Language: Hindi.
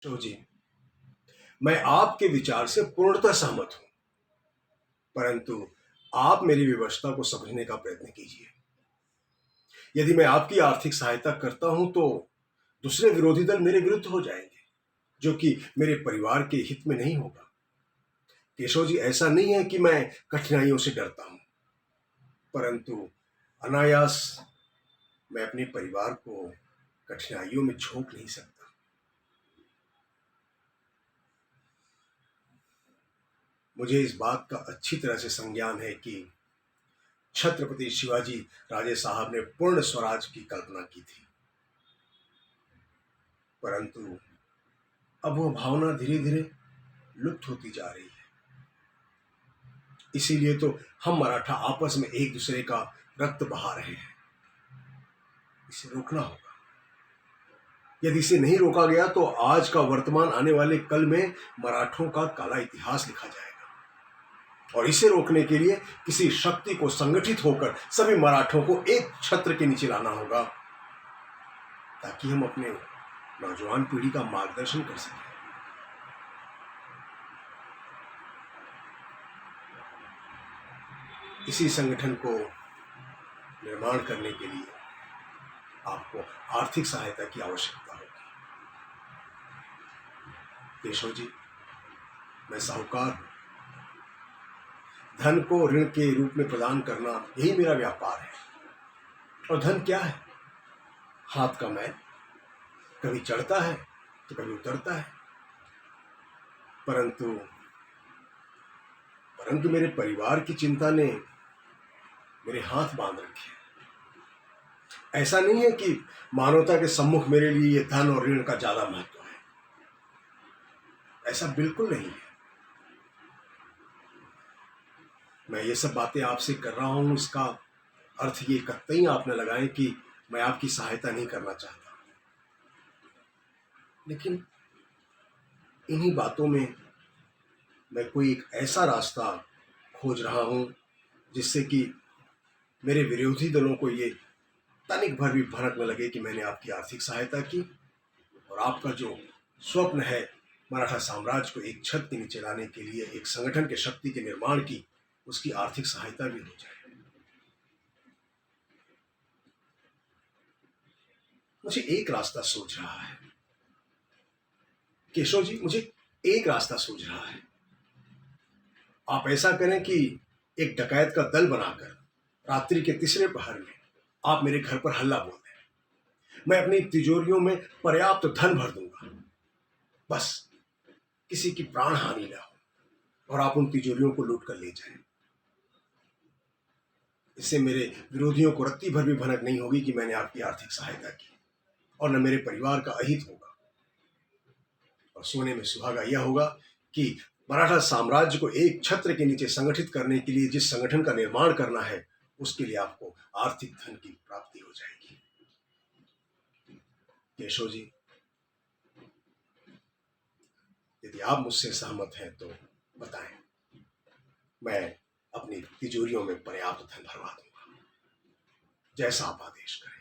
तो जी, मैं आपके विचार से पूर्णतः सहमत हूं, परंतु आप मेरी विवशता को समझने का प्रयत्न कीजिए। यदि मैं आपकी आर्थिक सहायता करता हूं तो दूसरे विरोधी दल मेरे विरुद्ध हो जाएंगे, जो कि मेरे परिवार के हित में नहीं होगा। केशव जी, ऐसा नहीं है कि मैं कठिनाइयों से डरता हूं, परंतु अनायास मैं अपने परिवार को कठिनाइयों में झोंक नहीं सकता। मुझे इस बात का अच्छी तरह से संज्ञान है कि छत्रपति शिवाजी राजे साहब ने पूर्ण स्वराज की कल्पना की थी, परंतु अब वह भावना धीरे धीरे लुप्त होती जा रही है। इसीलिए तो हम मराठा आपस में एक दूसरे का रक्त बहा रहे हैं। इसे रोकना होगा। यदि इसे नहीं रोका गया तो आज का वर्तमान आने वाले कल में मराठों का काला इतिहास लिखा जाएगा। और इसे रोकने के लिए किसी शक्ति को संगठित होकर सभी मराठों को एक छत्र के नीचे लाना होगा, ताकि हम अपने नौजवान पीढ़ी का मार्गदर्शन कर सकें। इसी संगठन को निर्माण करने के लिए आपको आर्थिक सहायता की आवश्यकता होगी। केशव जी, मैं साहूकार हूं। धन को ऋण के रूप में प्रदान करना यही मेरा व्यापार है। और धन क्या है? हाथ का मैल, कभी चढ़ता है तो कभी उतरता है। परंतु परंतु मेरे परिवार की चिंता ने मेरे हाथ बांध रखे हैं। ऐसा नहीं है कि मानवता के सम्मुख मेरे लिए ये धन और ऋण का ज्यादा महत्व है। ऐसा बिल्कुल नहीं है। मैं ये सब बातें आपसे कर रहा हूं, इसका अर्थ ये कतई आप न लगाएं कि मैं आपकी सहायता नहीं करना चाहता। लेकिन इन्हीं बातों में मैं कोई एक ऐसा रास्ता खोज रहा हूं जिससे कि मेरे विरोधी दलों को ये तनिक भर भी भनक न लगे कि मैंने आपकी आर्थिक सहायता की, और आपका जो स्वप्न है मराठा साम्राज्य को एक छत के नीचे लाने के लिए एक संगठन के शक्ति के निर्माण की, उसकी आर्थिक सहायता भी हो जाए। मुझे एक रास्ता सूझ रहा है केशव जी, मुझे एक रास्ता सूझ रहा है। आप ऐसा करें कि एक डकैत का दल बनाकर रात्रि के तीसरे पहर में आप मेरे घर पर हल्ला बोल दें। मैं अपनी तिजोरियों में पर्याप्त धन भर दूंगा, बस किसी की प्राण हानि ना हो और आप उन तिजोरियों को लूट कर ले जाएं। इससे मेरे विरोधियों को रत्ती भर भी भनक नहीं होगी कि मैंने आपकी आर्थिक सहायता की, और न मेरे परिवार का अहित होगा। और सोने में सुहागा यह होगा कि मराठा साम्राज्य को एक छत्र के नीचे संगठित करने के लिए जिस संगठन का निर्माण करना है, उसके लिए आपको आर्थिक धन की प्राप्ति हो जाएगी। केशव जी, यदि आप मुझसे सहमत हैं तो बताएं, मैं अपनी तिजोरियों में पर्याप्त धन भरवा दूंगा, जैसा आप आदेश करें।